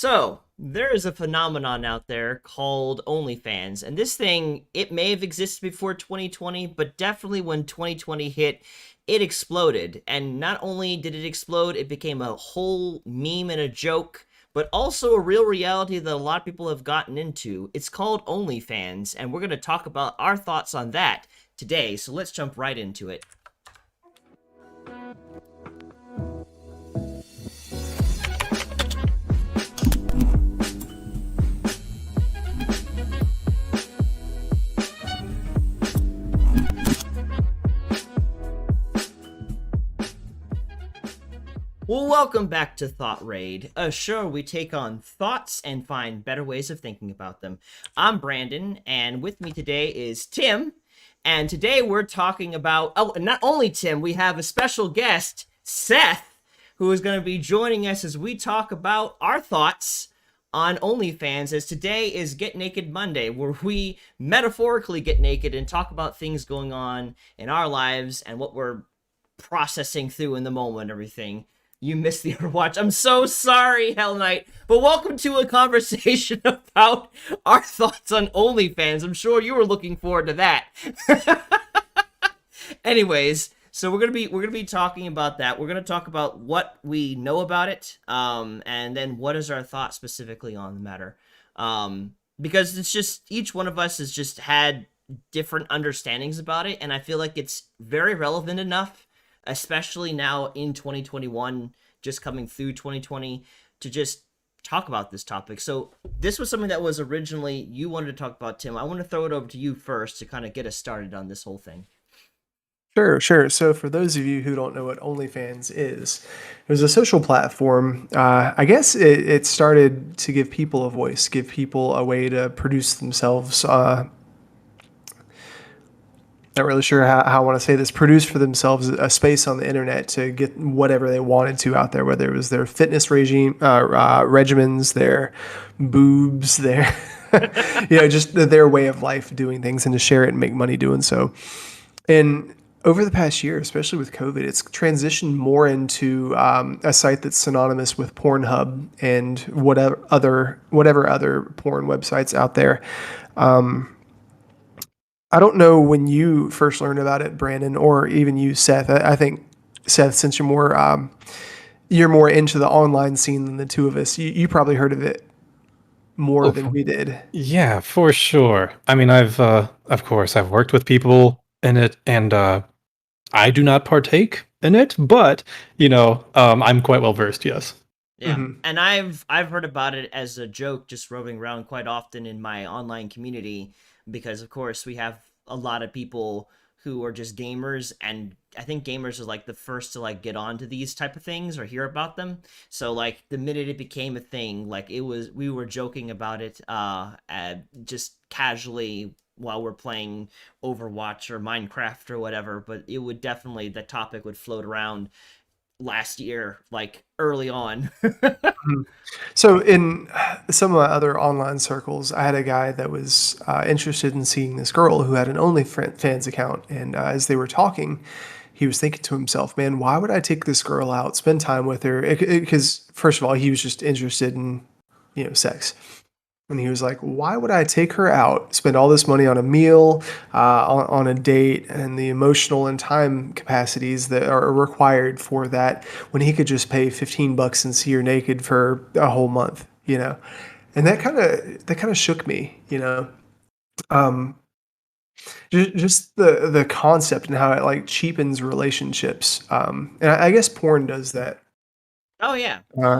So, there is a phenomenon out there called OnlyFans, and this thing, it may have existed before 2020, but definitely when 2020 hit, it exploded. And not only did it explode, it became a whole meme and a joke, but also a real reality that a lot of people have gotten into. It's called OnlyFans, and we're going to talk about our thoughts on that today, so let's jump right into it. Well, welcome back to thoughtraid, a show where we take on thoughts and find better ways of thinking about them. I'm Brandon, and with me today is Tim, and today we're talking about, not only Tim, we have a special guest, Seth, who is going to be joining us as we talk about our thoughts on OnlyFans, as today is Get Naked Monday, where we metaphorically get naked and talk about things going on in our lives and what we're processing through in the moment and everything. You missed the Overwatch. I'm so sorry, Hell Knight. But welcome to a conversation about our thoughts on OnlyFans. I'm sure you were looking forward to that. Anyways, so we're gonna be talking about that. We're gonna talk about what we know about it, and then what is our thought specifically on the matter. Because it's just each one of us has just had different understandings about it, and I feel like it's very relevant enough, especially now in 2021, just coming through 2020, to just talk about this topic. So this was something that was originally you wanted to talk about, Tim. I want to throw it over to you first to kind of get us started on this whole thing. Sure. So for those of you who don't know what OnlyFans is, it was a social platform. I guess it started to give people a voice, give people a way to produce themselves. Not really sure how I want to say this, produce for themselves a space on the internet to get whatever they wanted to out there, whether it was their fitness regimens, their boobs, their, just their way of life doing things, and to share it and make money doing so. And over the past year, especially with COVID, it's transitioned more into a site that's synonymous with Pornhub and whatever other porn websites out there. I don't know when you first learned about it, Brandon, or even you, Seth. I think Seth, since you're more into the online scene than the two of us, you probably heard of it more Oh, than we did. yeah, for sure. I mean, of course, I've worked with people in it, and I do not partake in it, but I'm quite well versed. Yes. Yeah, Mm-hmm. and I've heard about it as a joke, just roving around quite often in my online community, because of course we have a lot of people who are just gamers, and I think gamers are like the first to like get onto these type of things or hear about them. So like the minute it became a thing, like we were joking about it just casually while we're playing Overwatch or Minecraft or whatever, but it would definitely, the topic would float around last year, like early on. So in some of my other online circles, I had a guy that was interested in seeing this girl who had an OnlyFans account, and as they were talking, he was thinking to himself, "Man, why would I take this girl out, spend time with her?" Because first of all, he was just interested in sex. And he was like, why would I take her out, spend all this money on a meal, on a date, and the emotional and time capacities that are required for that when he could just pay $15 and see her naked for a whole month? And that kind of shook me. Um, just the concept and how it like cheapens relationships. And I guess porn does that Oh yeah.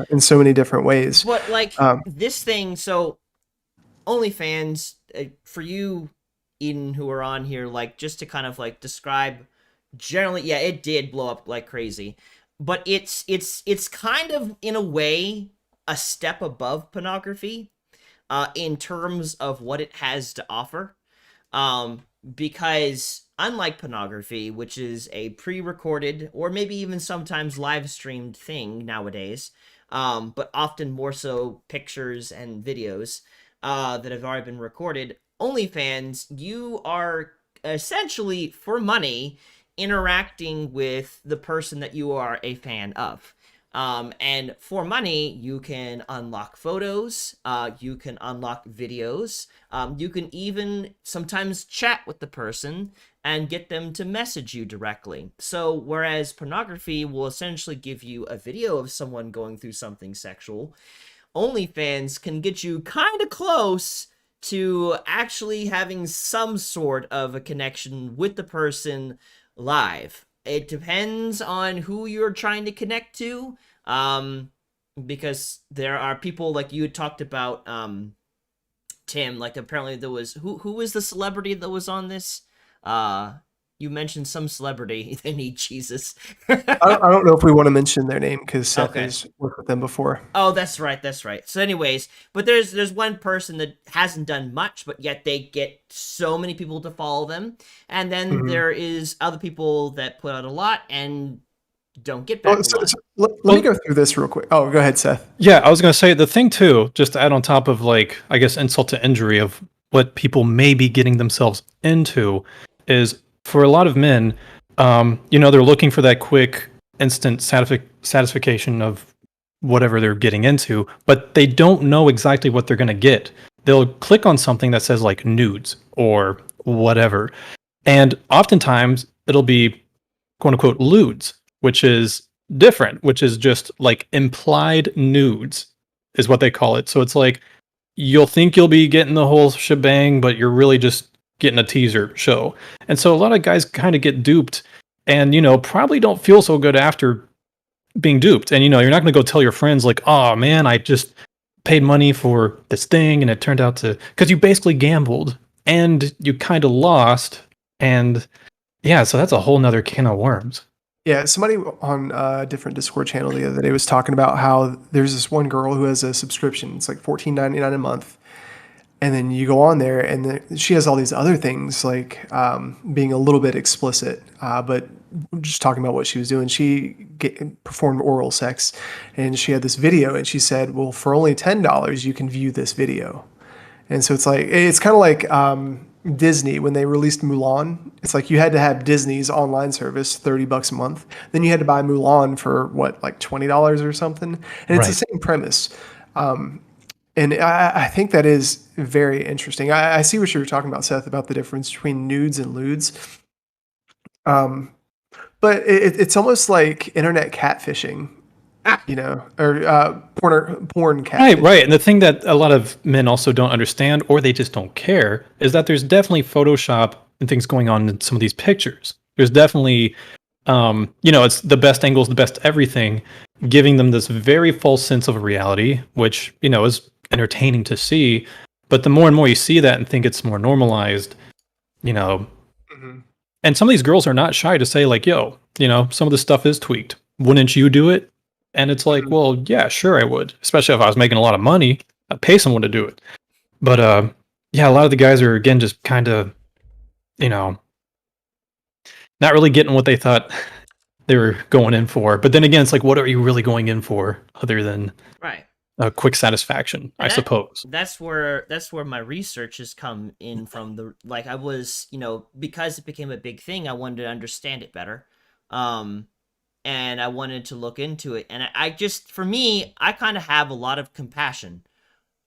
in so many different ways. But like Um, this thing, so OnlyFans, for you, Eden, who are on here, like just to kind of like describe generally, yeah, it did blow up like crazy, but it's kind of in a way a step above pornography, in terms of what it has to offer. Because unlike pornography, which is a pre-recorded or maybe even sometimes live streamed thing nowadays, but often more so pictures and videos that have already been recorded, OnlyFans, you are essentially for money interacting with the person that you are a fan of. And for money, you can unlock photos, you can unlock videos, you can even sometimes chat with the person and get them to message you directly. So whereas pornography will essentially give you a video of someone going through something sexual, OnlyFans can get you kind of close to actually having some sort of a connection with the person live. It depends on who you're trying to connect to, because there are people like you had talked about, Tim. Like apparently there was who was the celebrity that was on this? You mentioned some celebrity. They need Jesus. I don't know if we want to mention their name because Seth Okay. has worked with them before. Oh, that's right, that's right. So anyways, but there's one person that hasn't done much, but yet they get so many people to follow them. And then Mhm. there is other people that put out a lot and don't get Well, back a lot. let me go through this real quick. Oh, go ahead, Seth. Yeah, I was going to say the thing too, just to add on top of like, I guess, insult to injury of what people may be getting themselves into is for a lot of men, they're looking for that quick, instant satisfaction of whatever they're getting into, but they don't know exactly what they're going to get. They'll click on something that says like nudes or whatever. And oftentimes it'll be quote unquote lewds, which is different, which is just like implied nudes is what they call it. So it's like you'll think you'll be getting the whole shebang, but you're really just getting a teaser show. And so a lot of guys kind of get duped and, probably don't feel so good after being duped. And, you're not going to go tell your friends like, oh man, I just paid money for this thing and it turned out to, because you basically gambled and you kind of lost. And yeah, so that's a whole nother can of worms. Yeah, somebody on a different Discord channel the other day was talking about how there's this one girl who has a subscription. It's like $14.99 a month. And then you go on there, and she has all these other things, like being a little bit explicit, but just talking about what she was doing. She performed oral sex, and she had this video, and she said, well, for only $10, you can view this video. And so it's kind of like Disney when they released Mulan. It's like you had to have Disney's online service, $30 a month. Then you had to buy Mulan for what, like $20 or something. And it's the same premise. And I think that is very interesting. I see what you were talking about, Seth, about the difference between nudes and lewds. But it's almost like internet catfishing, or porn catfishing. Right. And the thing that a lot of men also don't understand, or they just don't care, is that there's definitely Photoshop and things going on in some of these pictures. There's definitely, it's the best angles, the best everything, giving them this very false sense of reality, which, is entertaining to see. But the more and more you see that and think it's more normalized, Mm-hmm. and some of these girls are not shy to say like, yo, some of this stuff is tweaked. Wouldn't you do it? And it's like, well, yeah, sure I would. Especially if I was making a lot of money, I'd pay someone to do it. But yeah, a lot of the guys are again just kind of, not really getting what they thought they were going in for. But then again, it's like, what are you really going in for other than Right. a quick satisfaction, I suppose. That's where my research has come in from. I was, because it became a big thing, I wanted to understand it better. And I wanted to look into it. And I just, for me, I kind of have a lot of compassion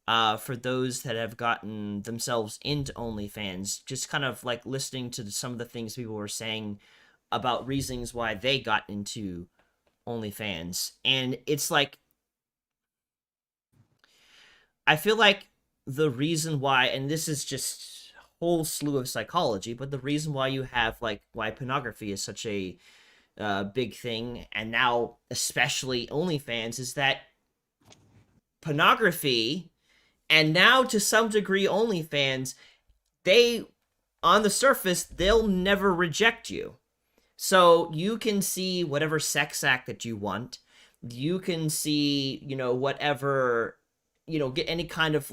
for those that have gotten themselves into OnlyFans. Just kind of like listening to some of the things people were saying about reasons why they got into OnlyFans. And it's like, I feel like the reason why, and this is just a whole slew of psychology, but the reason why you have, why pornography is such a big thing, and now especially OnlyFans, is that pornography, and now to some degree OnlyFans, on the surface, they'll never reject you. So you can see whatever sex act that you want. You can see, whatever, get any kind of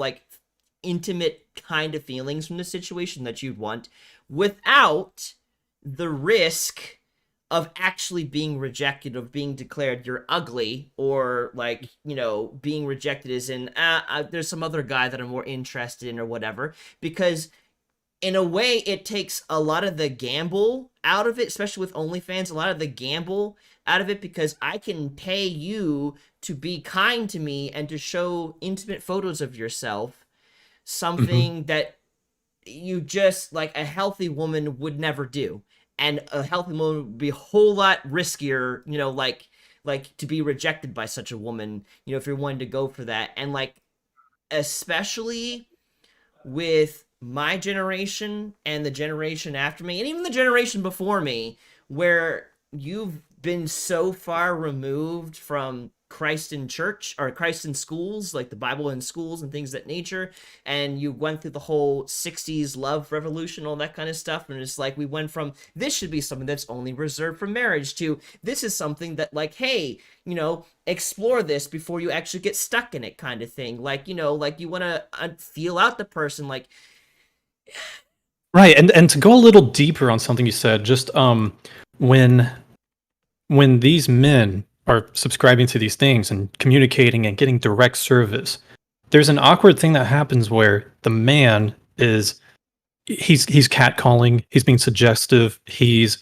intimate kind of feelings from the situation that you'd want without the risk of actually being rejected, of being declared you're ugly, or being rejected as in, there's some other guy that I'm more interested in or whatever. Because in a way, it takes a lot of the gamble out of it, especially with OnlyFans, a lot of the gamble out of it because I can pay you to be kind to me and to show intimate photos of yourself, Hmm. something that you just like a healthy woman would never do. And a healthy woman would be a whole lot riskier, like to be rejected by such a woman, if you're wanting to go for that. And like especially with my generation and the generation after me and even the generation before me, where you've been so far removed from Christ in church or Christ in schools, like the Bible in schools and things of that nature, and you went through the whole 60s love revolution, all that kind of stuff, and it's like we went from this should be something that's only reserved for marriage to this is something that like, hey, explore this before you actually get stuck in it, kind of thing. Like, like you want to feel out the person, like. Right, and to go a little deeper on something you said, just when these men are subscribing to these things and communicating and getting direct service, there's an awkward thing that happens where the man is he's catcalling, he's being suggestive, he is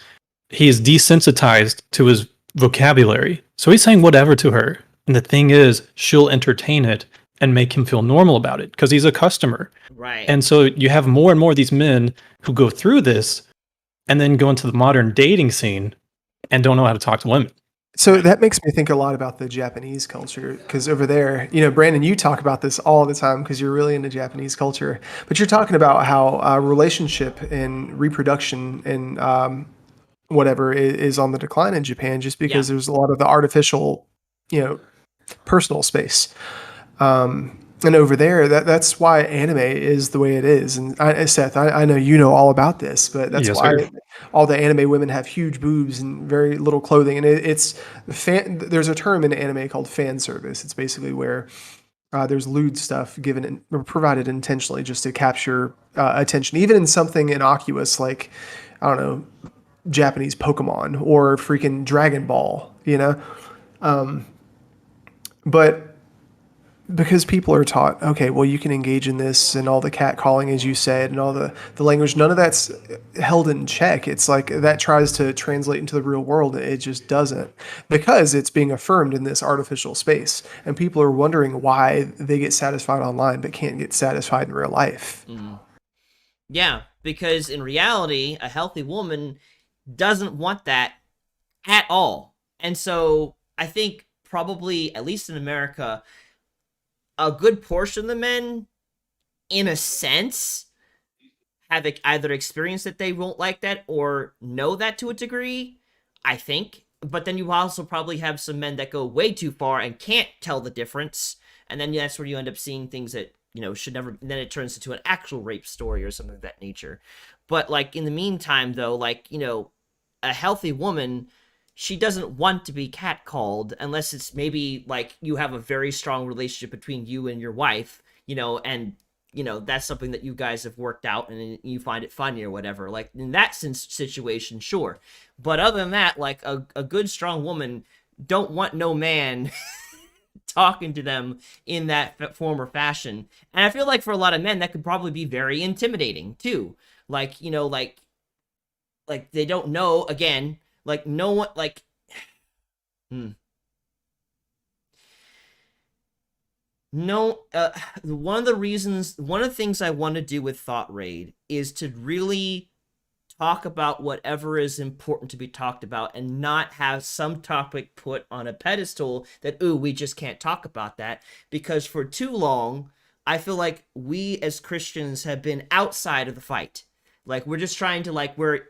desensitized to his vocabulary. So he's saying whatever to her. And the thing is, she'll entertain it and make him feel normal about it because he's a customer. Right. And so you have more and more of these men who go through this and then go into the modern dating scene and don't know how to talk to women. So that makes me think a lot about the Japanese culture, because over there, Brandon, you talk about this all the time because you're really into Japanese culture. But you're talking about how relationship and reproduction and whatever is on the decline in Japan just Yeah. because there's a lot of the artificial, personal space. And over there, that's why anime is the way it is. And Seth, I know you know all about this, but that's Yes, why sir. all the anime women have huge boobs and very little clothing. And it's there's a term in anime called fan service. It's basically where there's lewd stuff given or provided intentionally just to capture attention, even in something innocuous like, I don't know, Japanese Pokemon or freaking Dragon Ball, But because people are taught, okay, well, you can engage in this and all the catcalling, as you said, and all the language, none of that's held in check. It's like that tries to translate into the real world. It just doesn't because it's being affirmed in this artificial space. And people are wondering why they get satisfied online but can't get satisfied in real life. Yeah, because in reality, a healthy woman doesn't want that at all. And so I think probably, at least in America, a good portion of the men, in a sense, have either experienced that they won't like that or know that to a degree, I think. But then you also probably have some men that go way too far and can't tell the difference. And then that's where you end up seeing things that, should never, then it turns into an actual rape story or something of that nature. But like in the meantime, though, like, a healthy woman, she doesn't want to be catcalled unless it's maybe like you have a very strong relationship between you and your wife, and that's something that you guys have worked out and you find it funny or whatever. Like in that situation, sure. But other than that, like a good strong woman don't want no man talking to them in that form or fashion. And I feel like for a lot of men that could probably be very intimidating too. Like, like they don't know, again, like no one, like no, one of the things I want to do with Thought Raid is to really talk about whatever is important to be talked about and not have some topic put on a pedestal that, ooh, we just can't talk about that. Because for too long, I feel like we as Christians have been outside of the fight. Like we're just trying to like, we're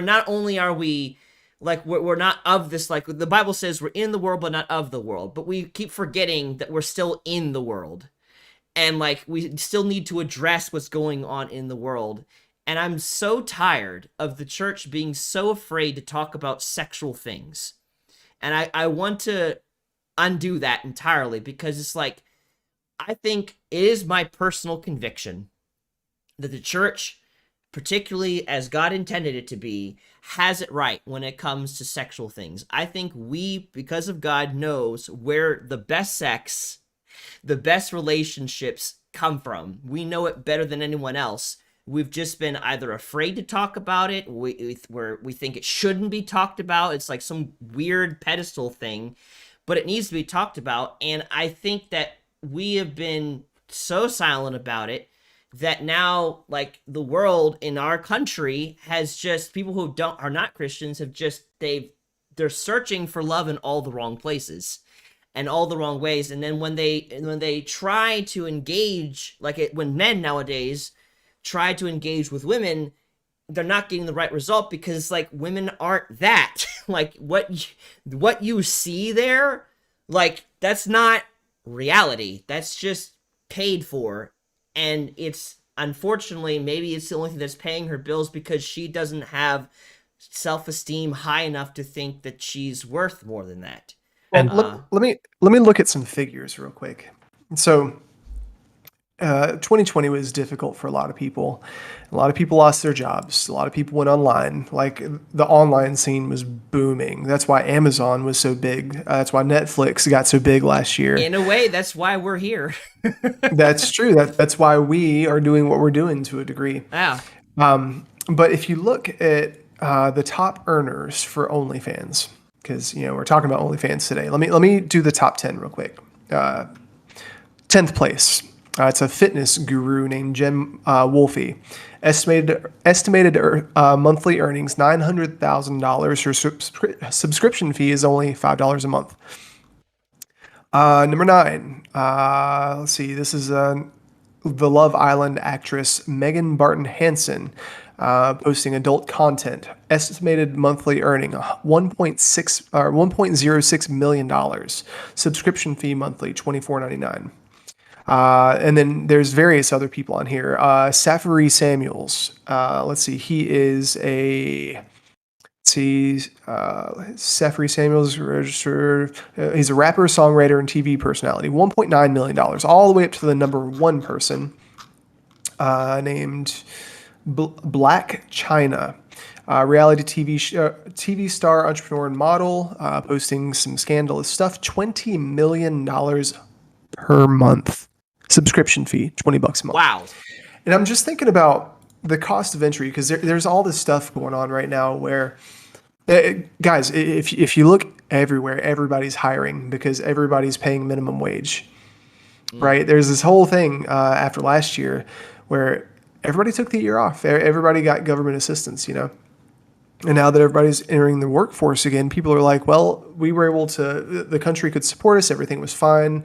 not only are we like we're not of this, like the Bible says we're in the world but not of the world, but we keep forgetting that we're still in the world, and like we still need to address what's going on in the world. And I'm so tired of the church being so afraid to talk about sexual things, and I want to undo that entirely, because it's like I think it is my personal conviction that the church, particularly as God intended it to be, has it right when it comes to sexual things. I think we, because of God, knows where the best sex, the best relationships come from. We know it better than anyone else. we've just been either afraid to talk about it, we think it shouldn't be talked about. It's like some weird pedestal thing, but it needs to be talked about. And I think that we have been so silent about it that now, like, the world in our country has just, people who are not Christians have just, they're searching for love in all the wrong places and all the wrong ways. And then when they try to engage, when men nowadays try to engage with women, they're not getting the right result, because like, women aren't that. Like, what you see there, like, that's not reality. That's just paid for. And it's, unfortunately, maybe it's the only thing that's paying her bills, because she doesn't have self-esteem high enough to think that she's worth more than that. Well, let me look at some figures real quick. So 2020 was difficult for a lot of people. A lot of people lost their jobs. A lot of people went online. Like, the online scene was booming. That's why Amazon was so big. That's why Netflix got so big last year. In a way, that's why we're here. That's true. That's why we are doing what we're doing to a degree. Yeah. But if you look at the top earners for OnlyFans, because we're talking about OnlyFans today. Let me do the top 10 real quick. 10th place. It's a fitness guru named Jen Wolfe. Estimated monthly earnings $900,000. Her subscription fee is only $5 a month. Number 9. Let's see. This is the Love Island actress Megan Barton Hansen, posting adult content. Estimated monthly earning $1.06 million. Subscription fee monthly $24.99. And then there's various other people on here. Safari Samuels. Let's see. He is Safari Samuels registered. He's a rapper, songwriter, and TV personality. $1.9 million, all the way up to the number 1 person, named Black China. Reality TV star, entrepreneur, and model, posting some scandalous stuff. $20 million per month. Subscription fee, $20 a month. Wow. And I'm just thinking about the cost of entry, because there's all this stuff going on right now where, guys, if you look everywhere, everybody's hiring because everybody's paying minimum wage, right? There's this whole thing after last year where everybody took the year off. Everybody got government assistance, And now that everybody's entering the workforce again, people are like, well, we were able to, the country could support us. Everything was fine.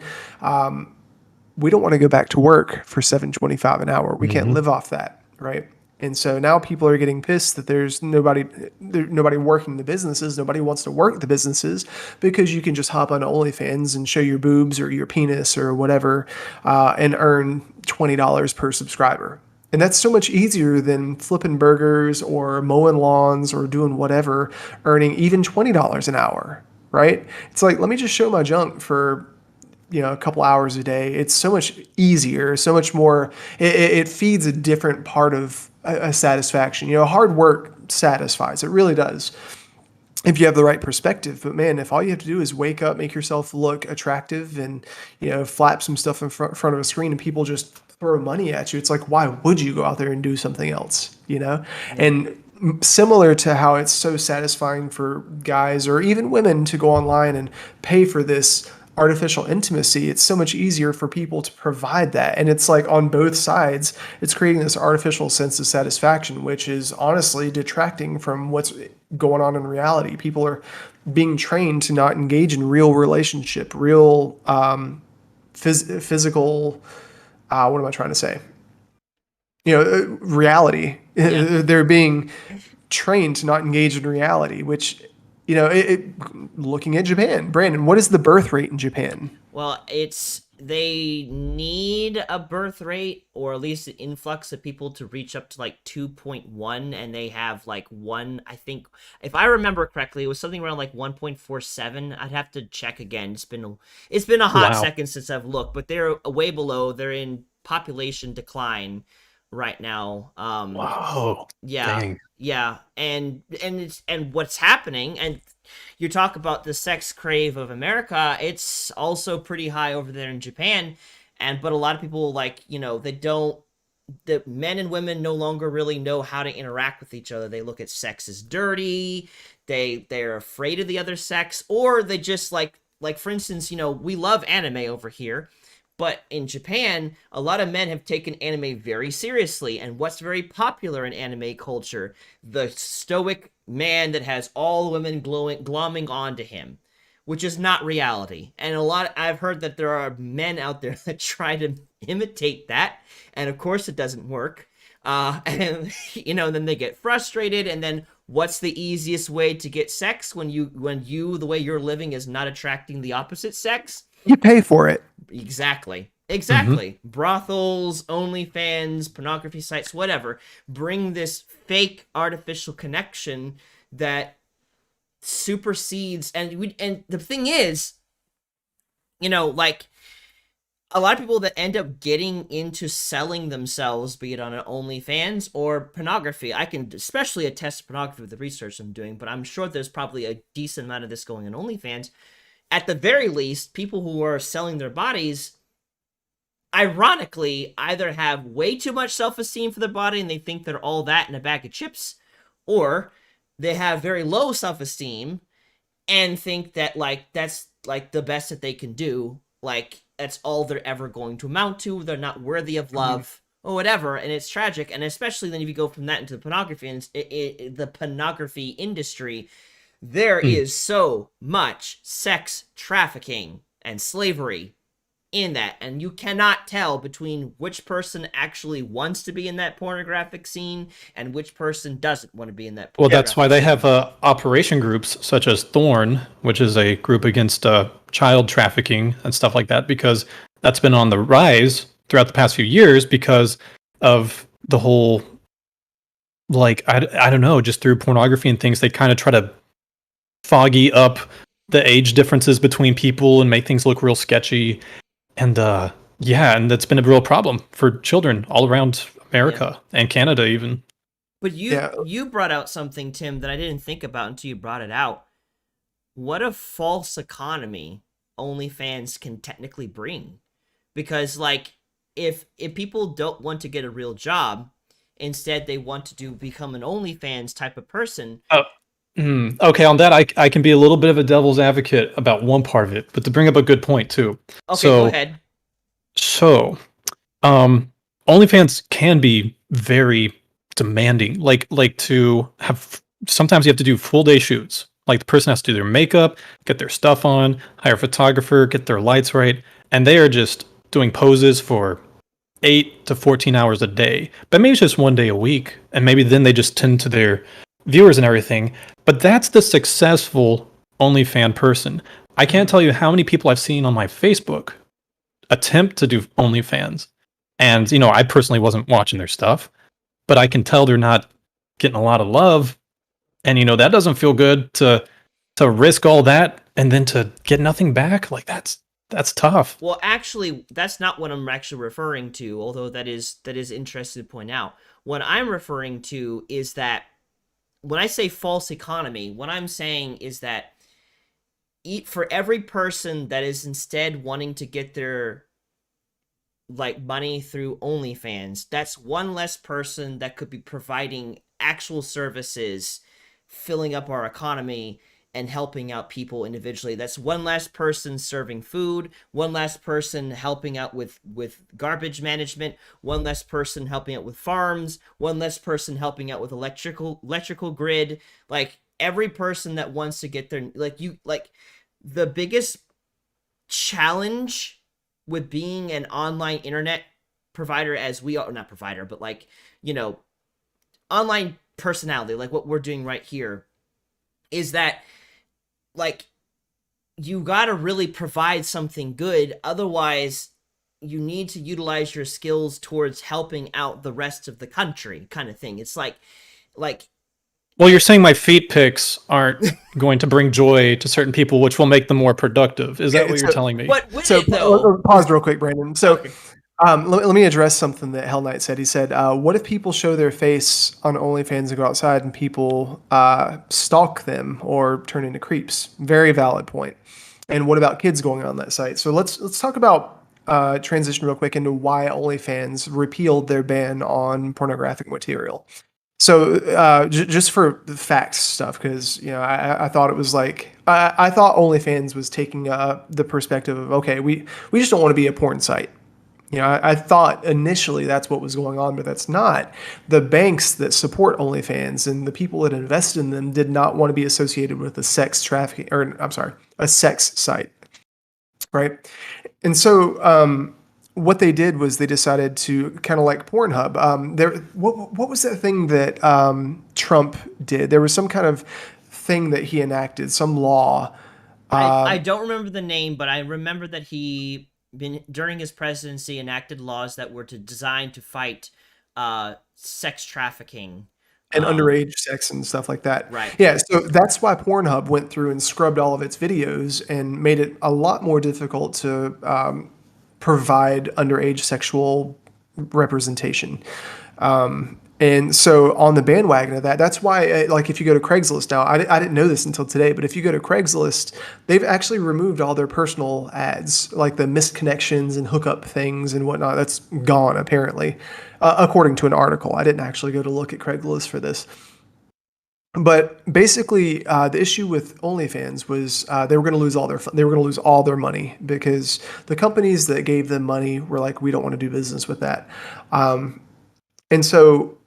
We don't want to go back to work for $7.25 an hour. We can't live off that, right? And so now people are getting pissed that there's nobody working the businesses. Nobody wants to work the businesses because you can just hop on OnlyFans and show your boobs or your penis or whatever, and earn $20 per subscriber. And that's so much easier than flipping burgers or mowing lawns or doing whatever, earning even $20 an hour, right? It's like, let me just show my junk for a couple hours a day. It's so much easier, so much more. It feeds a different part of a satisfaction. Hard work satisfies. It really does, if you have the right perspective. But man, if all you have to do is wake up, make yourself look attractive, and flap some stuff in front of a screen, and people just throw money at you, it's like, why would you go out there and do something else? And similar to how it's so satisfying for guys or even women to go online and pay for this artificial intimacy, it's so much easier for people to provide that. And it's like, on both sides, it's creating this artificial sense of satisfaction, which is honestly detracting from what's going on in reality. People are being trained to not engage in real relationship, real physical, what am I trying to say? Reality. Yeah. They're being trained to not engage in reality, which, looking at Japan. Brandon, what is the birth rate in Japan? Well, they need a birth rate, or at least an influx of people, to reach up to like 2.1, and they have like 1, I think, if I remember correctly, it was something around like 1.47. I'd have to check again. It's been a hot second since I've looked, but they're way below. They're in population decline right now. Wow. Yeah. Dang. Yeah. And what's happening, and you talk about the sex crave of America, it's also pretty high over there in Japan. But a lot of people, like, they don't the men and women no longer really know how to interact with each other. They look at sex as dirty. They're afraid of the other sex, or they just like for instance, we love anime over here, but in Japan, a lot of men have taken anime very seriously. And what's very popular in anime culture? The stoic man that has all women glomming onto him, which is not reality. And I've heard that there are men out there that try to imitate that, and of course it doesn't work. And then they get frustrated, and then what's the easiest way to get sex when the way you're living is not attracting the opposite sex? You pay for it. Exactly. Mm-hmm. Brothels, OnlyFans, pornography sites, whatever, bring this fake artificial connection that supersedes. And the thing is, like, a lot of people that end up getting into selling themselves, be it on an OnlyFans or pornography, I can especially attest to pornography with the research I'm doing, but I'm sure there's probably a decent amount of this going on OnlyFans. At the very least, people who are selling their bodies, ironically, either have way too much self-esteem for their body and they think they're all that in a bag of chips, or they have very low self-esteem and think that, like, that's, like, the best that they can do. Like, that's all they're ever going to amount to. They're not worthy of love or whatever, and it's tragic. And especially then if you go from that into the pornography, and the pornography industry, there is so much sex trafficking and slavery in that, and you cannot tell between which person actually wants to be in that pornographic scene and which person doesn't want to be in that. Well, that's why they have operation groups such as Thorn, which is a group against child trafficking and stuff like that, because that's been on the rise throughout the past few years because of the whole, like, I don't know, just through pornography and things, they kind of try to foggy up the age differences between people and make things look real sketchy. And and that's been a real problem for children all around America and Canada even. But you brought out something, Tim, that I didn't think about until you brought it out. What a false economy OnlyFans can technically bring. Because, like, if people don't want to get a real job, instead they want to become an OnlyFans type of person. Okay, on that, I can be a little bit of a devil's advocate about one part of it, but to bring up a good point too. Okay, go ahead. So, OnlyFans can be very demanding. Like to have, sometimes you have to do full day shoots. Like the person has to do their makeup, get their stuff on, hire a photographer, get their lights right, and they are just doing poses for 8 to 14 hours a day. But maybe it's just one day a week, and maybe then they just tend to their viewers and everything. But that's the successful OnlyFans person. I can't tell you how many people I've seen on my Facebook attempt to do OnlyFans. And, I personally wasn't watching their stuff, but I can tell they're not getting a lot of love. And, that doesn't feel good to risk all that and then to get nothing back. Like, that's tough. Well, actually, that's not what I'm actually referring to, although that is interesting to point out. What I'm referring to is that when I say false economy, what I'm saying is that for every person that is instead wanting to get their, like, money through OnlyFans, that's one less person that could be providing actual services, filling up our economy and helping out people individually. That's one less person serving food, one less person helping out with garbage management, one less person helping out with farms, one less person helping out with electrical grid. Like, every person that wants to get their, the biggest challenge with being an online internet provider, as we are, not provider, but online personality, like what we're doing right here, is that, like, you gotta really provide something good. Otherwise, you need to utilize your skills towards helping out the rest of the country, kind of thing. It's like. Well, you're saying my feet pics aren't going to bring joy to certain people, which will make them more productive. Is that what you're telling me? But pause real quick, Brandon. So. Okay. Let me address something that Hell Knight said. He said, what if people show their face on OnlyFans and go outside and people stalk them or turn into creeps? Very valid point. And what about kids going on that site? So let's talk about transition real quick into why OnlyFans repealed their ban on pornographic material. So just for the facts stuff, because I thought it was like I thought OnlyFans was taking the perspective of, okay, we just don't want to be a porn site. I thought initially that's what was going on, but that's not. The banks that support OnlyFans and the people that invest in them did not want to be associated with a sex trafficking, or I'm sorry, a sex site, right? And so what they did was they decided to kind of like Pornhub. What was that thing that Trump did? There was some kind of thing that he enacted, some law. I don't remember the name, but I remember that he during his presidency enacted laws that were designed to fight sex trafficking and underage sex and stuff like that. Right. Yeah, so that's why Pornhub went through and scrubbed all of its videos and made it a lot more difficult to provide underage sexual representation. And so on the bandwagon of that, that's why, like, if you go to Craigslist now, I didn't know this until today, but if you go to Craigslist, they've actually removed all their personal ads, like the missed connections and hookup things and whatnot. That's gone, apparently, according to an article. I didn't actually go to look at Craigslist for this. But basically, the issue with OnlyFans was they were going to lose all their money because the companies that gave them money were like, we don't want to do business with that. And so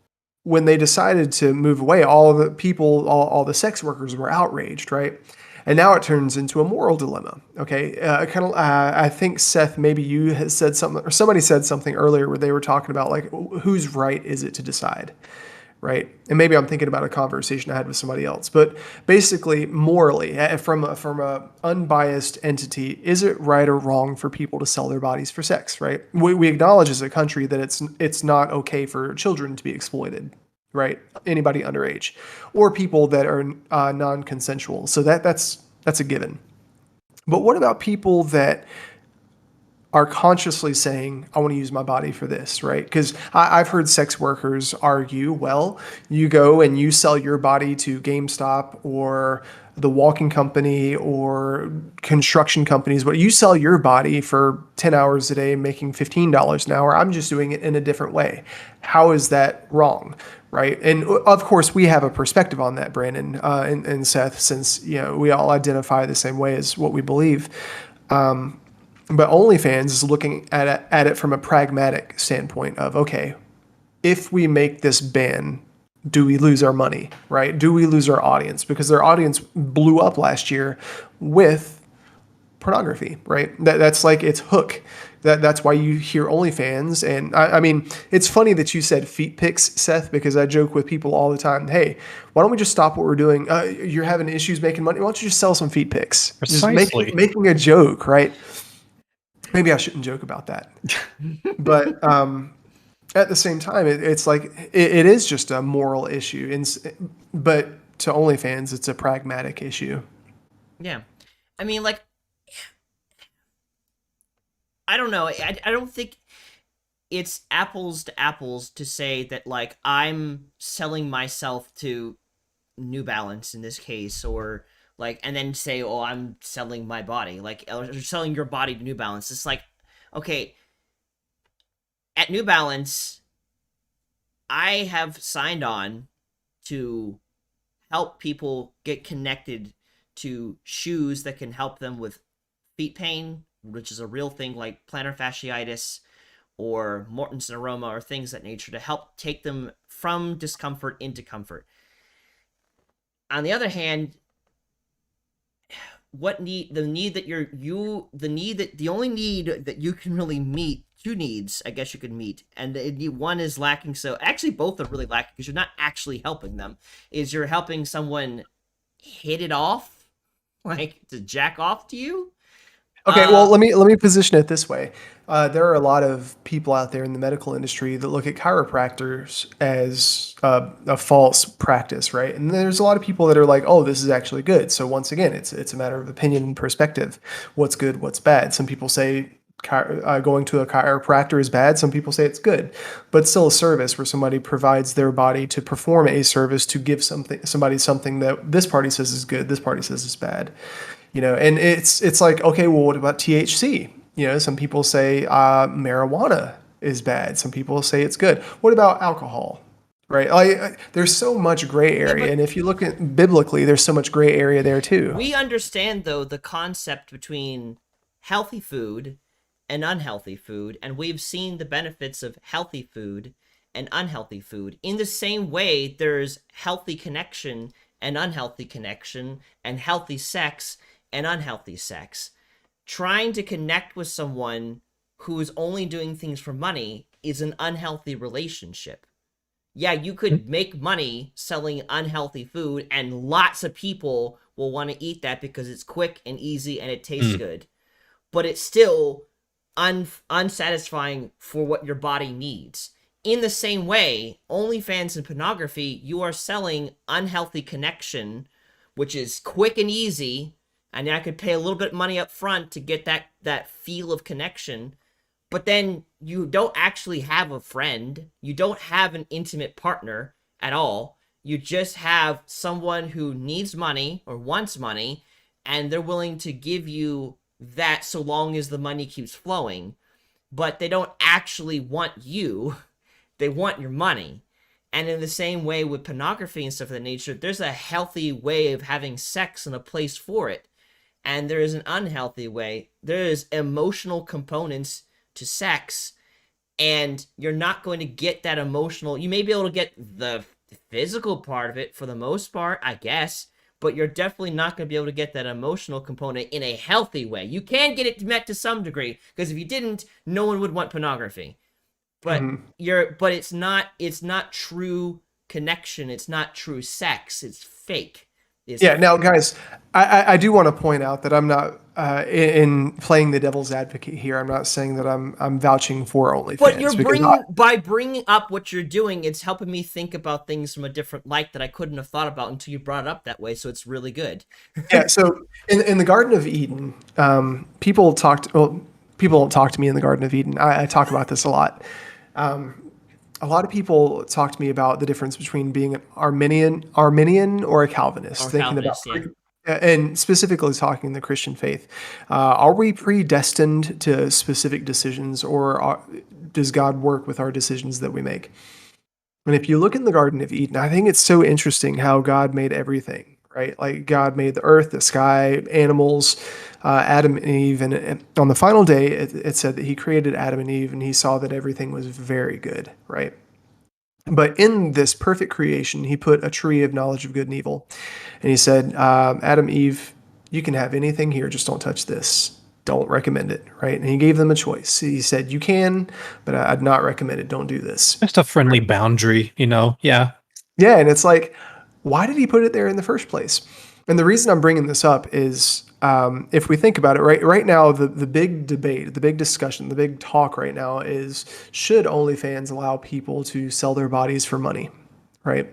when they decided to move away, all the people, all the sex workers were outraged, right? And now it turns into a moral dilemma. Okay, I think Seth, maybe you had said something, or somebody said something earlier where they were talking about like, whose right is it to decide, right? And maybe I'm thinking about a conversation I had with somebody else, but basically, morally, from a unbiased entity, is it right or wrong for people to sell their bodies for sex? Right? We acknowledge as a country that it's not okay for children to be exploited, right? Anybody underage, or people that are non-consensual. So that's a given. But what about people that are consciously saying, I want to use my body for this, right? Because I've heard sex workers argue, well, you go and you sell your body to GameStop or the walking company or construction companies, but you sell your body for 10 hours a day, making $15 an hour. I'm just doing it in a different way. How is that wrong? Right. And of course, we have a perspective on that, Brandon and Seth, since we all identify the same way as what we believe. But OnlyFans is looking at it from a pragmatic standpoint of, okay, if we make this ban, do we lose our money, right? Do we lose our audience? Because their audience blew up last year with pornography, right? That's like its hook. That's why you hear OnlyFans. And I mean, it's funny that you said feet pics, Seth, because I joke with people all the time. Hey, why don't we just stop what we're doing? You're having issues making money. Why don't you just sell some feet pics? Precisely. Just making a joke, right? Maybe I shouldn't joke about that. But at the same time, it's like it is just a moral issue. But to OnlyFans, it's a pragmatic issue. Yeah. I mean, like, I don't know. I don't think it's apples to apples to say that, like, I'm selling myself to New Balance in this case, or like, and then say, oh, I'm selling my body, like, or selling your body to New Balance. It's like, okay, at New Balance, I have signed on to help people get connected to shoes that can help them with feet pain, which is a real thing, like plantar fasciitis or Morton's neuroma or things of that nature, to help take them from discomfort into comfort. On the other hand, the only need that you can really meet, two needs, I guess you could meet, and one is lacking. So actually both are really lacking because you're not actually helping them. Is you're helping someone hit it off, like to jack off to you. Okay, well, let me position it this way. There are a lot of people out there in the medical industry that look at chiropractors as a false practice, right? And there's a lot of people that are like, "Oh, this is actually good." So once again, it's a matter of opinion and perspective. What's good? What's bad? Some people say going to a chiropractor is bad. Some people say it's good, but still a service where somebody provides their body to perform a service to give somebody something that this party says is good, this party says is bad. And it's like, okay, well, what about THC? Some people say marijuana is bad. Some people say it's good. What about alcohol? Right? There's so much gray Yeah, area, but and if you look at biblically, there's so much gray area there too. we understand, though, the concept between healthy food and unhealthy food, and we've seen the benefits of healthy food and unhealthy food. In the same way, there's healthy connection and unhealthy connection, and healthy sex and unhealthy sex. Trying to connect with someone who is only doing things for money is an unhealthy relationship. Yeah, you could make money selling unhealthy food, and lots of people will want to eat that because it's quick and easy and it tastes good. But it's still unsatisfying for what your body needs. In the same way, OnlyFans and pornography, you are selling unhealthy connection, which is quick and easy, and I could pay a little bit of money up front to get that feel of connection. But then you don't actually have a friend. You don't have an intimate partner at all. You just have someone who needs money or wants money, and they're willing to give you that so long as the money keeps flowing. But they don't actually want you. They want your money. And in the same way with pornography and stuff of that nature, there's a healthy way of having sex and a place for it. And there is an unhealthy way. There is emotional components to sex, and you're not going to get that emotional. You may be able to get the physical part of it for the most part, I guess, but you're definitely not going to be able to get that emotional component in a healthy way. You can get it met to some degree, because if you didn't, no one would want pornography. But but it's not true connection. It's not true sex. It's fake. Now, guys, I do want to point out that I'm not in playing the devil's advocate here. I'm not saying that I'm vouching for OnlyFans. But you're by bringing up what you're doing, it's helping me think about things from a different light that I couldn't have thought about until you brought it up that way. So it's really good. So in the Garden of Eden, people don't talk to me in the Garden of Eden. I talk about this a lot. A lot of people talk to me about the difference between being an Arminian or a Calvinist, and specifically talking the Christian faith. Are we predestined to specific decisions, or does God work with our decisions that we make? And if you look in the Garden of Eden, I think it's so interesting how God made everything, right? Like God made the earth, the sky, animals, Adam and Eve. And on the final day, it said that he created Adam and Eve, and he saw that everything was very good, right? But in this perfect creation, he put a tree of knowledge of good and evil. And he said, Adam, Eve, you can have anything here, just don't touch this. Don't recommend it, right? And he gave them a choice. He said, you can, but I'd not recommend it. Don't do this. Just a friendly boundary, Yeah. Yeah, and it's like, why did he put it there in the first place? And the reason I'm bringing this up is, if we think about it, right now, the big debate, the big discussion, the big talk right now is, should OnlyFans allow people to sell their bodies for money, right?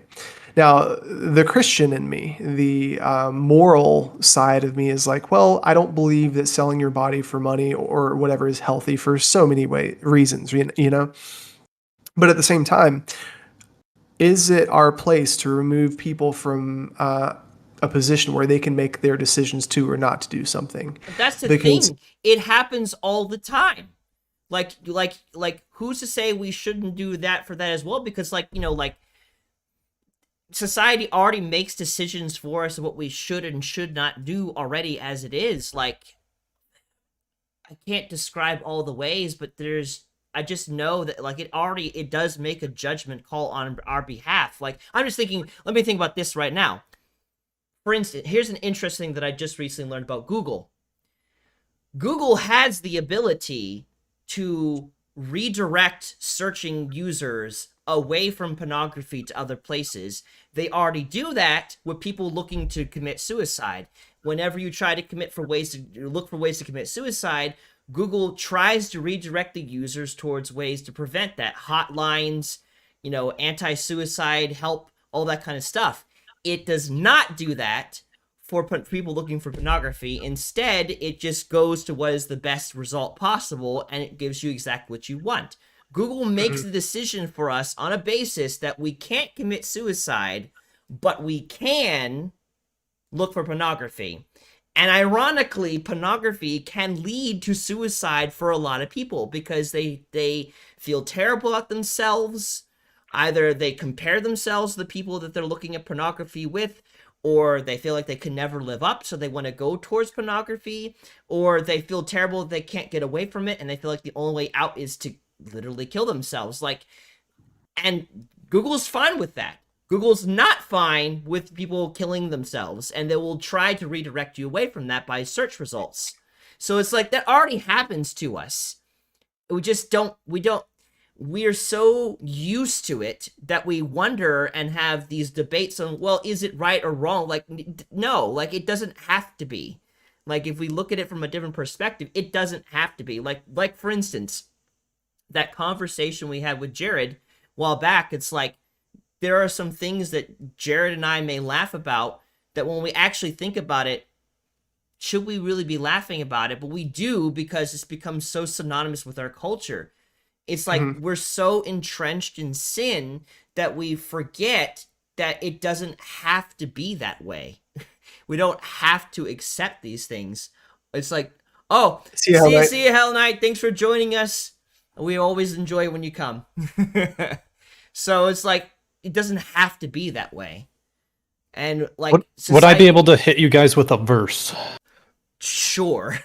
Now, the Christian in me, the moral side of me is like, well, I don't believe that selling your body for money or whatever is healthy for so many reasons, But at the same time, is it our place to remove people from a position where they can make their decisions to or not to do something? That's the thing. It happens all the time. Like who's to say we shouldn't do that for that as well? Because society already makes decisions for us of what we should and should not do already as it is. Like, I can't describe all the ways, but I just know that it does make a judgment call on our behalf. Like, I'm just thinking, let me think about this right now. For instance, here's an interesting that I just recently learned about Google. Google has the ability to redirect searching users away from pornography to other places. They already do that with people looking to commit suicide. Whenever you try to look for ways to commit suicide, Google tries to redirect the users towards ways to prevent that. Hotlines, anti-suicide help, all that kind of stuff. It does not do that for people looking for pornography. Instead, it just goes to what is the best result possible, and it gives you exactly what you want. Google makes the decision for us on a basis that we can't commit suicide, but we can look for pornography. And ironically, pornography can lead to suicide for a lot of people because they feel terrible about themselves. Either they compare themselves to the people that they're looking at pornography with, or they feel like they can never live up, so they want to go towards pornography, or they feel terrible that they can't get away from it, and they feel like the only way out is to literally kill themselves. Like, and Google's fine with that. Google's not fine with people killing themselves, and they will try to redirect you away from that by search results. So it's like that already happens to us. We're so used to it that we wonder and have these debates on, well, is it right or wrong? Like, no, like it doesn't have to be. Like, if we look at it from a different perspective, it doesn't have to be. Like for instance, that conversation we had with Jared a while back, it's like, there are some things that Jared and I may laugh about that when we actually think about it, should we really be laughing about it? But we do, because it's become so synonymous with our culture. It's like we're so entrenched in sin that we forget that it doesn't have to be that way. We don't have to accept these things. It's like, oh, see you, Hell Knight. Thanks for joining us. We always enjoy when you come. So it's like, it doesn't have to be that way. And like, would I be able to hit you guys with a verse? Sure.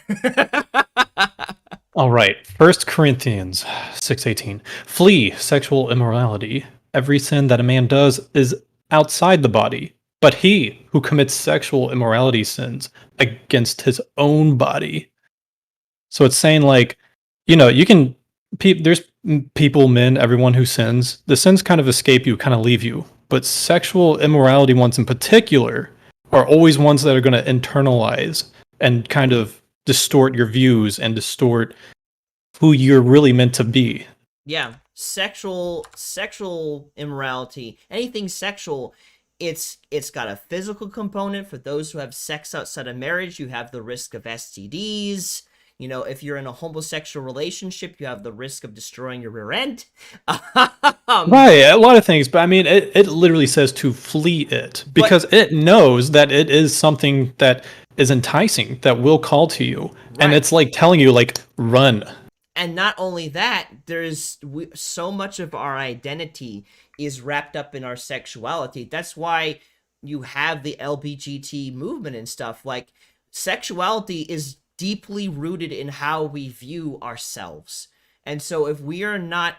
All right. 1 Corinthians 6:18. Flee sexual immorality. Every sin that a man does is outside the body, but he who commits sexual immorality sins against his own body. So it's saying, like, you can, there's people, men, everyone who sins. The sins kind of escape you, kind of leave you. But sexual immorality ones in particular are always ones that are going to internalize and kind of distort your views and distort who you're really meant to be. Yeah, sexual immorality, anything sexual, it's got a physical component. For those who have sex outside of marriage, you have the risk of STDs. If you're in a homosexual relationship, you have the risk of destroying your rear end. Right, a lot of things, but I mean, it literally says to flee it, because it knows that it is something that is enticing, that will call to you. Right. And it's like telling you, like, run. And not only that, so much of our identity is wrapped up in our sexuality. That's why you have the LGBT movement and stuff. Like, sexuality is deeply rooted in how we view ourselves. And so if we are not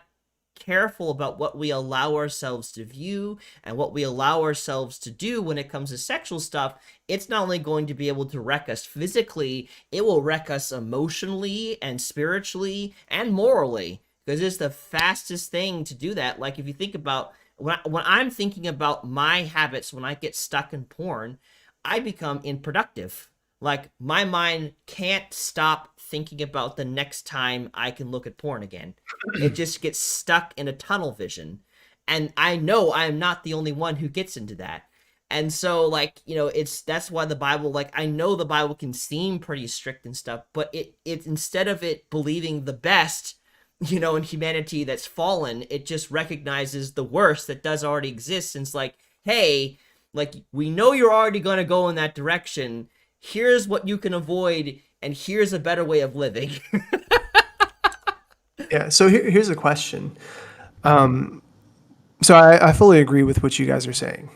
careful about what we allow ourselves to view and what we allow ourselves to do when it comes to sexual stuff, it's not only going to be able to wreck us physically, it will wreck us emotionally and spiritually and morally, because it's the fastest thing to do that. Like, if you think about, when I'm thinking about my habits, when I get stuck in porn, I become unproductive. Like, my mind can't stop thinking about the next time I can look at porn again. It just gets stuck in a tunnel vision. And I know I am not the only one who gets into that. And so, like, that's why the Bible, like, I know the Bible can seem pretty strict and stuff, but it instead of it believing the best, in humanity that's fallen, it just recognizes the worst that does already exist. And it's like, hey, like, we know you're already going to go in that direction. Here's what you can avoid, and here's a better way of living. Yeah, so here's a question. So I fully agree with what you guys are saying.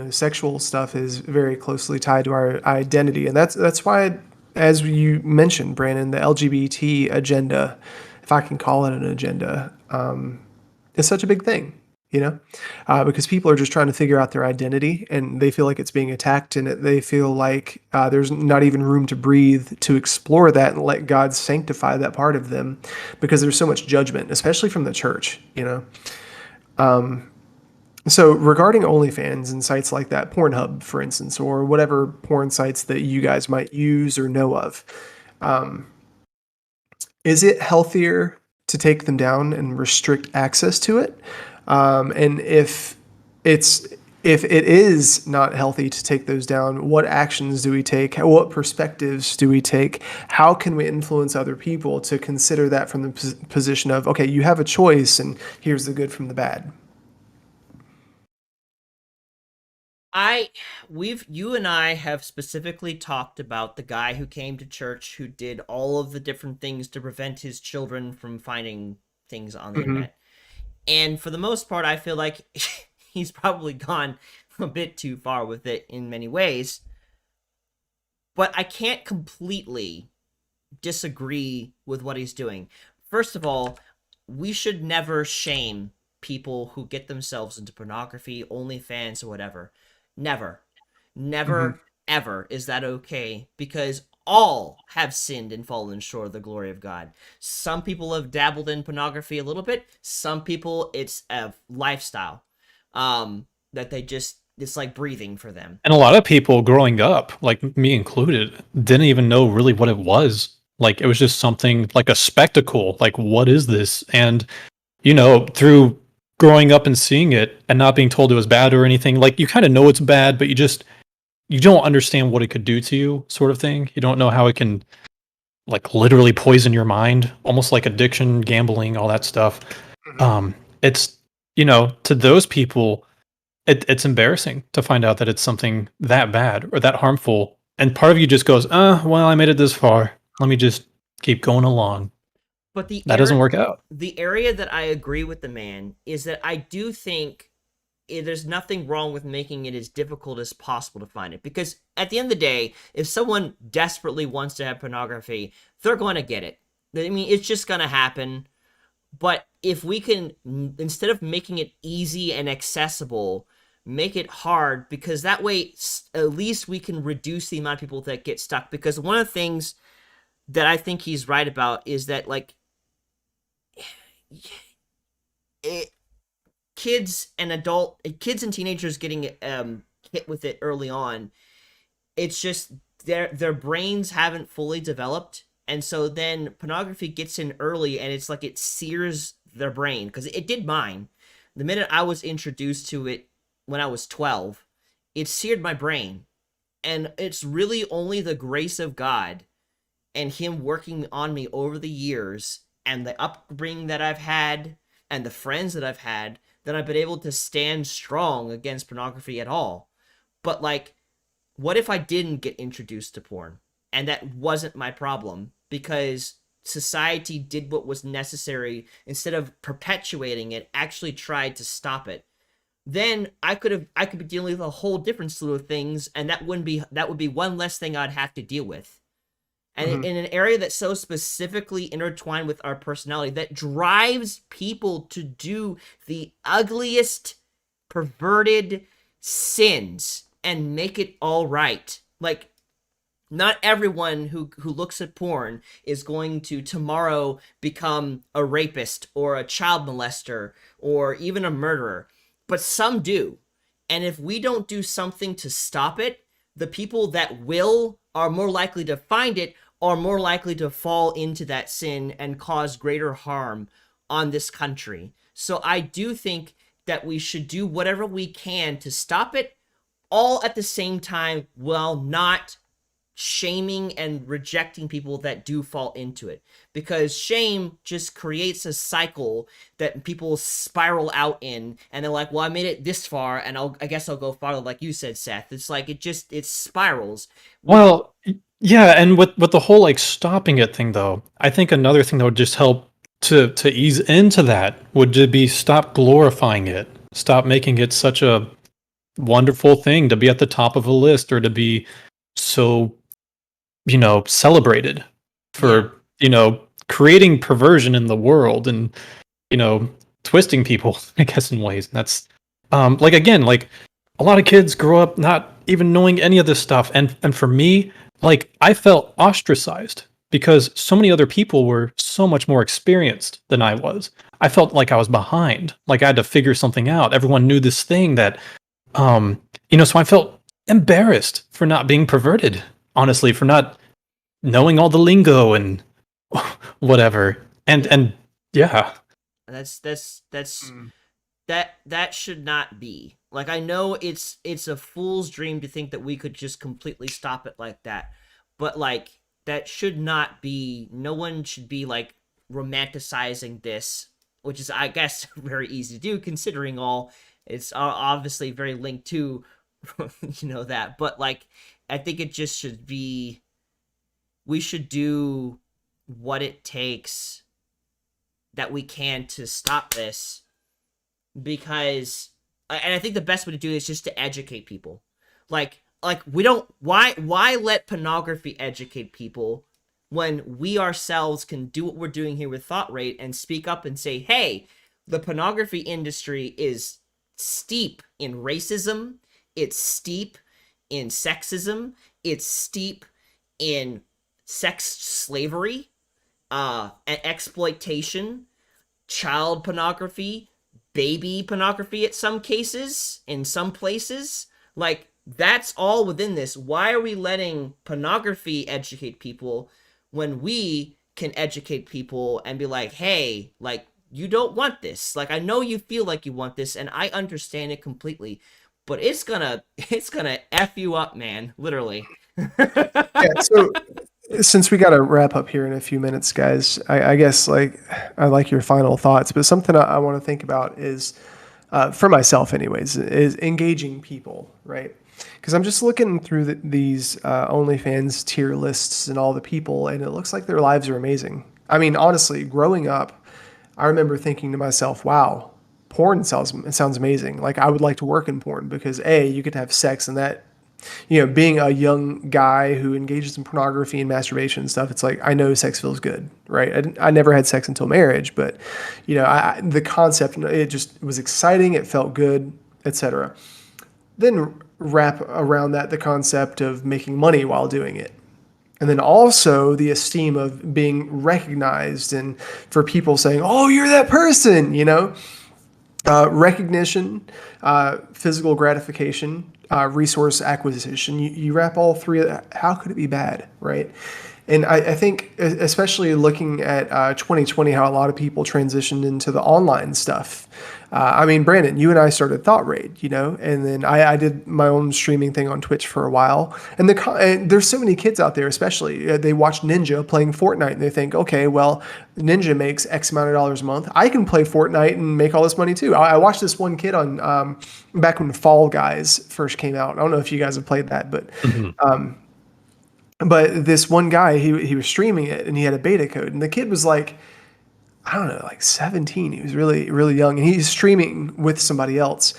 Sexual stuff is very closely tied to our identity, and that's why, as you mentioned, Brandon, the LGBT agenda, if I can call it an agenda, is such a big thing. Because people are just trying to figure out their identity, and they feel like it's being attacked, and they feel like there's not even room to breathe to explore that and let God sanctify that part of them, because there's so much judgment, especially from the church. So regarding OnlyFans and sites like that, Pornhub, for instance, or whatever porn sites that you guys might use or know of, is it healthier to take them down and restrict access to it? And if it is not healthy to take those down, what actions do we take? What perspectives do we take? How can we influence other people to consider that from the position of, okay, you have a choice, and here's the good from the bad? You and I have specifically talked about the guy who came to church who did all of the different things to prevent his children from finding things on the Hmm. internet. And for the most part, I feel like he's probably gone a bit too far with it in many ways. But I can't completely disagree with what he's doing. First of all, we should never shame people who get themselves into pornography, OnlyFans, or whatever. Never. Hmm. Never, ever is that okay, because all have sinned and fallen short of the glory of God. Some people have dabbled in pornography a little bit. Some people, it's a lifestyle that they just, it's like breathing for them. And a lot of people growing up, like me included, didn't even know really what it was. Like it was just something like a spectacle. Like, what is this? And, through growing up and seeing it and not being told it was bad or anything, like you kind of know it's bad, but you don't understand what it could do to you, sort of thing. You don't know how it can like literally poison your mind, almost like addiction, gambling, all that stuff. Hmm. It's, to those people, it's embarrassing to find out that it's something that bad or that harmful. And part of you just goes, well, I made it this far. Let me just keep going along. But the That doesn't work out. the area that I agree with the man is that I do think there's nothing wrong with making it as difficult as possible to find it, because at the end of the day, if someone desperately wants to have pornography, they're going to get it. I mean, it's just going to happen. But if we can, instead of making it easy and accessible, make it hard, because that way at least we can reduce the amount of people that get stuck. Because one of the things that I think he's right about is that, like, it, kids and teenagers getting hit with it early on, it's just their brains haven't fully developed, and so then pornography gets in early, and it's like it sears their brain, because it did mine. The minute I was introduced to it when I was 12, it seared my brain, and it's really only the grace of God and him working on me over the years and the upbringing that I've had and the friends that I've had that I've been able to stand strong against pornography at all. But like, what if I didn't get introduced to porn and that wasn't my problem, because society did what was necessary, instead of perpetuating it, actually tried to stop it? Then I could be dealing with a whole different slew of things, and that would be one less thing I'd have to deal with. And Hmm. in an area that's so specifically intertwined with our personality, that drives people to do the ugliest, perverted sins and make it all right. Like, not everyone who looks at porn is going to tomorrow become a rapist or a child molester or even a murderer, but some do. And if we don't do something to stop it, the people that will are more likely to find it, are more likely to fall into that sin and cause greater harm on this country. So I do think that we should do whatever we can to stop it, all at the same time, while not shaming and rejecting people that do fall into it, because shame just creates a cycle that people spiral out in, and they're like, well, I made it this far, and I guess I'll go farther, like you said, Seth. It's like it spirals. Well, yeah, and with the whole like stopping it thing though, I think another thing that would just help to ease into that would just be stop glorifying it. Stop making it such a wonderful thing to be at the top of a list or to be so, celebrated Yeah. for, creating perversion in the world and, you know, twisting people, I guess, in ways. And that's like again, like a lot of kids grow up not even knowing any of this stuff. And for me, like I felt ostracized because so many other people were so much more experienced than I was. I felt like I was behind, like I had to figure something out. Everyone knew this thing that so I felt embarrassed for not being perverted, honestly, for not knowing all the lingo and whatever. And yeah. That's Mm. that should not be. Like, I know it's a fool's dream to think that we could just completely stop it like that, but like that should not be. No one should be like romanticizing this, which is, I guess, very easy to do considering all it's obviously very linked to that. But like, I think it just should be, we should do what it takes that we can to stop this, because, and I think the best way to do it is just to educate people. Like we don't, why let pornography educate people when we ourselves can do what we're doing here with Thought Rate and speak up and say, hey, the pornography industry is steep in racism, it's steep in sexism, it's steep in sex slavery, and exploitation, child pornography, baby pornography at some cases, in some places. Like, that's all within this. Why are we letting pornography educate people when we can educate people and be like, hey, like, you don't want this. Like, I know you feel like you want this, and I understand it completely, but it's gonna F you up, man. Literally. Yeah, so since we got to wrap up here in a few minutes, guys, I guess like I like your final thoughts, but something I want to think about is, for myself, anyways, is engaging people, right? Because I'm just looking through these OnlyFans tier lists and all the people, and it looks like their lives are amazing. I mean, honestly, growing up, I remember thinking to myself, "Wow, porn sounds amazing. Like I would like to work in porn because you get to have sex, and that, being a young guy who engages in pornography and masturbation and stuff, it's like, I know sex feels good, right? I never had sex until marriage, but, the concept, it just was exciting. It felt good, etc. Then wrap around that the concept of making money while doing it. And then also the esteem of being recognized and for people saying, oh, you're that person, recognition, physical gratification, resource acquisition. You wrap all three of that. How could it be bad, right? And I think, especially looking at 2020, how a lot of people transitioned into the online stuff. I mean, Brandon, you and I started Thought Raid, and then I did my own streaming thing on Twitch for a while. And there's so many kids out there, especially, they watch Ninja playing Fortnite and they think, okay, well, Ninja makes X amount of dollars a month. I can play Fortnite and make all this money too. I watched this one kid on back when Fall Guys first came out. I don't know if you guys have played that, but but this one guy, he was streaming it and he had a beta code, and the kid was like, I don't know, like 17. He was really, really young, and he's streaming with somebody else.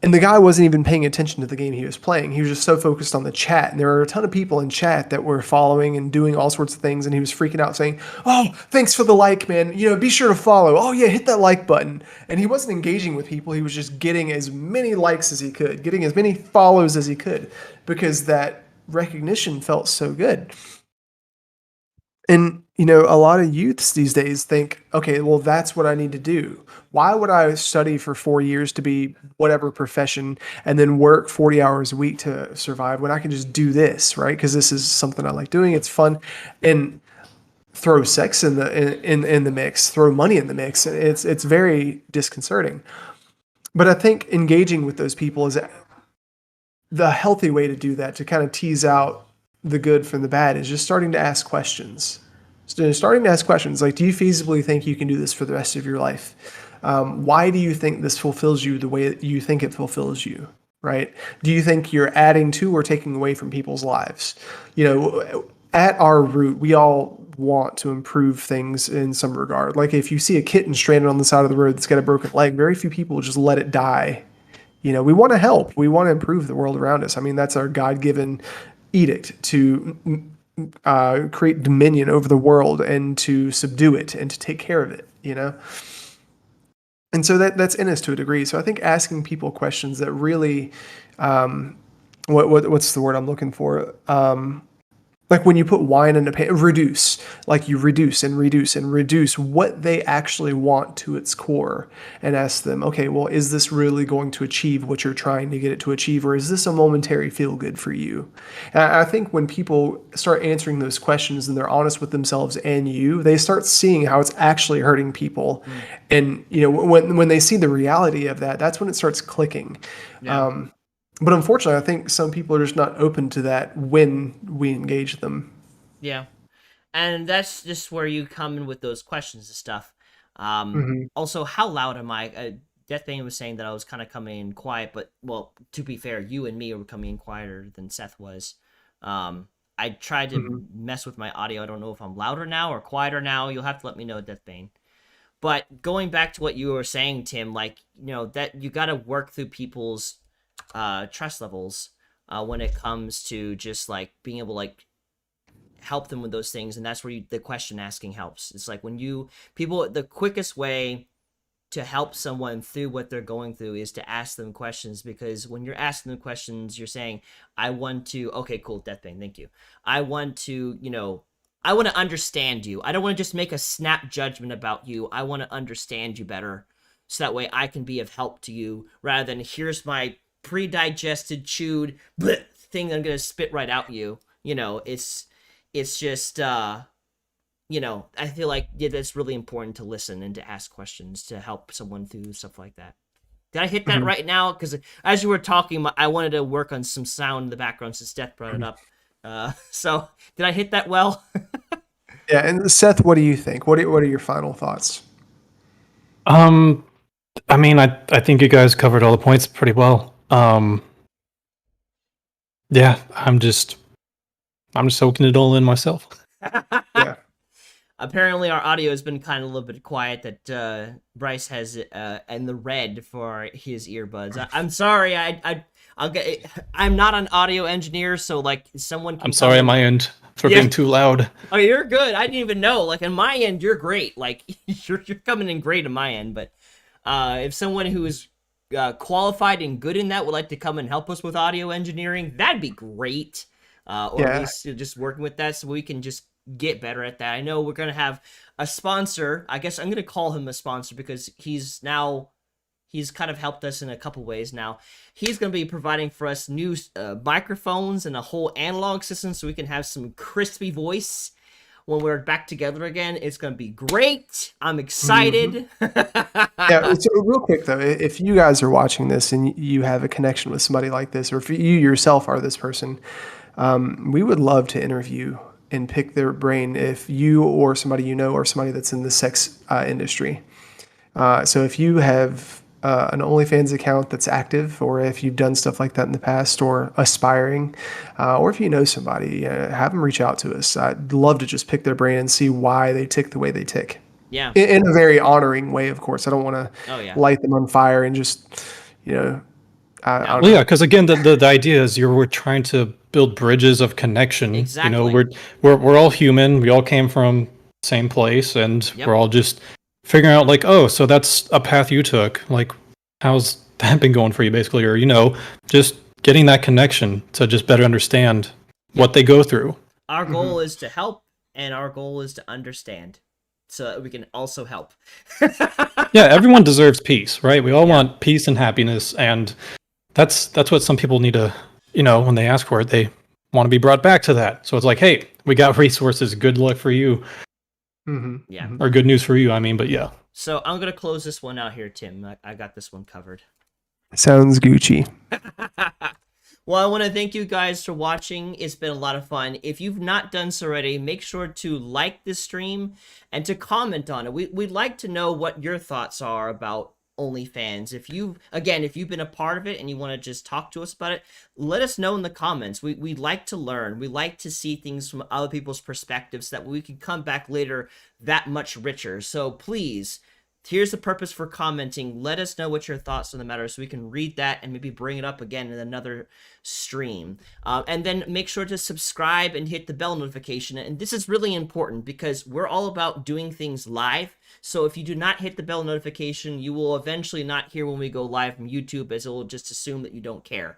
And the guy wasn't even paying attention to the game he was playing. He was just so focused on the chat. And there were a ton of people in chat that were following and doing all sorts of things. And he was freaking out saying, oh, thanks for the like, man. Be sure to follow. Oh, yeah, hit that like button. And he wasn't engaging with people. He was just getting as many likes as he could, getting as many follows as he could, because that recognition felt so good. And, a lot of youths these days think, okay, well, that's what I need to do. Why would I study for 4 years to be whatever profession and then work 40 hours a week to survive when I can just do this, right? Because this is something I like doing. It's fun. And throw sex in the mix, throw money in the mix. It's very disconcerting. But I think engaging with those people is the healthy way to do that, to kind of tease out the good from the bad, is just starting to ask questions. Starting to ask questions like, do you feasibly think you can do this for the rest of your life? Why do you think this fulfills you the way that you think it fulfills you, right? Do you think you're adding to or taking away from people's lives? At our root, we all want to improve things in some regard. Like if you see a kitten stranded on the side of the road that's got a broken leg, very few people just let it die. We want to help. We want to improve the world around us. I mean, that's our God-given edict to create dominion over the world and to subdue it and to take care of it, And so that's in us to a degree. So I think asking people questions that really, what's the word I'm looking for? Like when you put wine in a pan, reduce, like you reduce and reduce and reduce what they actually want to its core, and ask them, okay, well, is this really going to achieve what you're trying to get it to achieve? Or is this a momentary feel good for you? And I think when people start answering those questions and they're honest with themselves and they start seeing how it's actually hurting people. And, when they see the reality of that, that's when it starts clicking. Yeah. But unfortunately, I think some people are just not open to that when we engage them. Yeah. And that's just where you come in with those questions and stuff. Mhm. Also, how loud am I? Deathbane was saying that I was kind of coming in quiet, but well, to be fair, you and me were coming in quieter than Seth was. I tried to mess with my audio. I don't know if I'm louder now or quieter now. You'll have to let me know, Deathbane. But going back to what you were saying, Tim, like, that you got to work through people's trust levels when it comes to just like being able to like help them with those things, and that's where the question asking helps. It's like when the quickest way to help someone through what they're going through is to ask them questions, because when you're asking them questions, you're saying, I want to, okay, cool, Deathbane, thank you. I want to, I want to understand you. I don't want to just make a snap judgment about you. I want to understand you better, so that way I can be of help to you, rather than here's my pre-digested, chewed thing that I'm going to spit right out you. It's just, I feel like it's really important to listen and to ask questions to help someone through stuff like that. Did I hit that right now? Because as you were talking, I wanted to work on some sound in the background since Seth brought it up. So did I hit that well? Yeah, and Seth, what do you think? What are your final thoughts? I mean, I think you guys covered all the points pretty well. Yeah, I'm just soaking it all in myself. Yeah. Apparently, our audio has been kind of a little bit quiet. That Bryce has in the red for his earbuds. I'm sorry. I'm not an audio engineer, so like someone. I'm sorry on my end for being too loud. Oh, you're good. I didn't even know. Like on my end, you're great. Like you're coming in great on my end. But if someone who is qualified and good in that would like to come and help us with audio engineering, that'd be great. Or at least just working with that so we can just get better at that. I know we're going to have a sponsor. I guess I'm going to call him a sponsor because he's kind of helped us in a couple ways now. He's going to be providing for us new microphones and a whole analog system so we can have some crispy voice when we're back together again. It's going to be great. I'm excited. Yeah, so real quick though, if you guys are watching this and you have a connection with somebody like this, or if you yourself are this person, we would love to interview and pick their brain if you or somebody or somebody that's in the sex industry. So if you have an OnlyFans account that's active, or if you've done stuff like that in the past, or aspiring, or if you know somebody, have them reach out to us. I'd love to just pick their brain and see why they tick the way they tick. Yeah. In a very honoring way, of course. I don't want to light them on fire and just, Well, yeah, because again, the idea is we're trying to build bridges of connection. Exactly. We're all human. We all came from the same place, and we're all just figuring out like, oh, so that's a path you took. Like, how's that been going for you, basically? Or just getting that connection to just better understand what they go through. Our goal is to help, and our goal is to understand, so that we can also help. Yeah, everyone deserves peace, right? We all want peace and happiness, and that's what some people need to, when they ask for it, they want to be brought back to that. So it's like, hey, we got resources. Good luck for you. Yeah. Or good news for you, I mean, but yeah. So I'm going to close this one out here, Tim. I got this one covered. Sounds Gucci. Well, I want to thank you guys for watching. It's been a lot of fun. If you've not done so already, make sure to like this stream and to comment on it. We'd like to know what your thoughts are about OnlyFans. If you've been a part of it and you want to just talk to us about it, let us know in the comments. We like to learn. We like to see things from other people's perspectives so that we can come back later that much richer. So please, here's the purpose for commenting. Let us know what your thoughts on the matter so we can read that and maybe bring it up again in another stream. And then make sure to subscribe and hit the bell notification. And this is really important because we're all about doing things live. So if you do not hit the bell notification, you will eventually not hear when we go live from YouTube, as it will just assume that you don't care.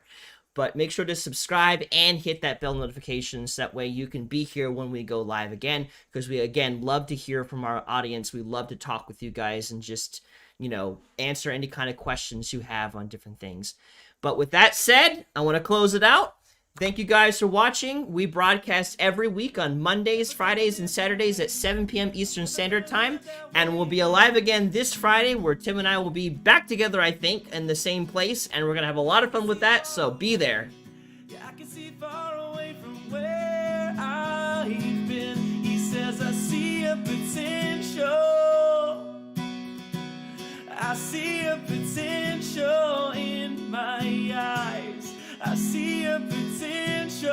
But make sure to subscribe and hit that bell notification so that way you can be here when we go live again, because we, again, love to hear from our audience. We love to talk with you guys and just, answer any kind of questions you have on different things. But with that said, I want to close it out. Thank you guys for watching. We broadcast every week on Mondays, Fridays, and Saturdays at 7 p.m. Eastern Standard Time. And we'll be alive again this Friday, where Tim and I will be back together, I think, in the same place. And we're going to have a lot of fun with that, so be there. Yeah, I can see far away from where I've been. He says I see a potential. I see a potential in my eyes. I see a potential.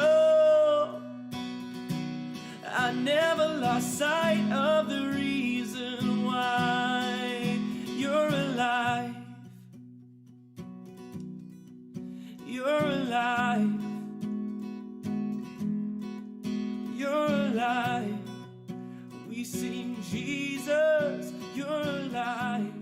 I never lost sight of the reason why you're alive. You're alive. You're alive. We sing Jesus, you're alive.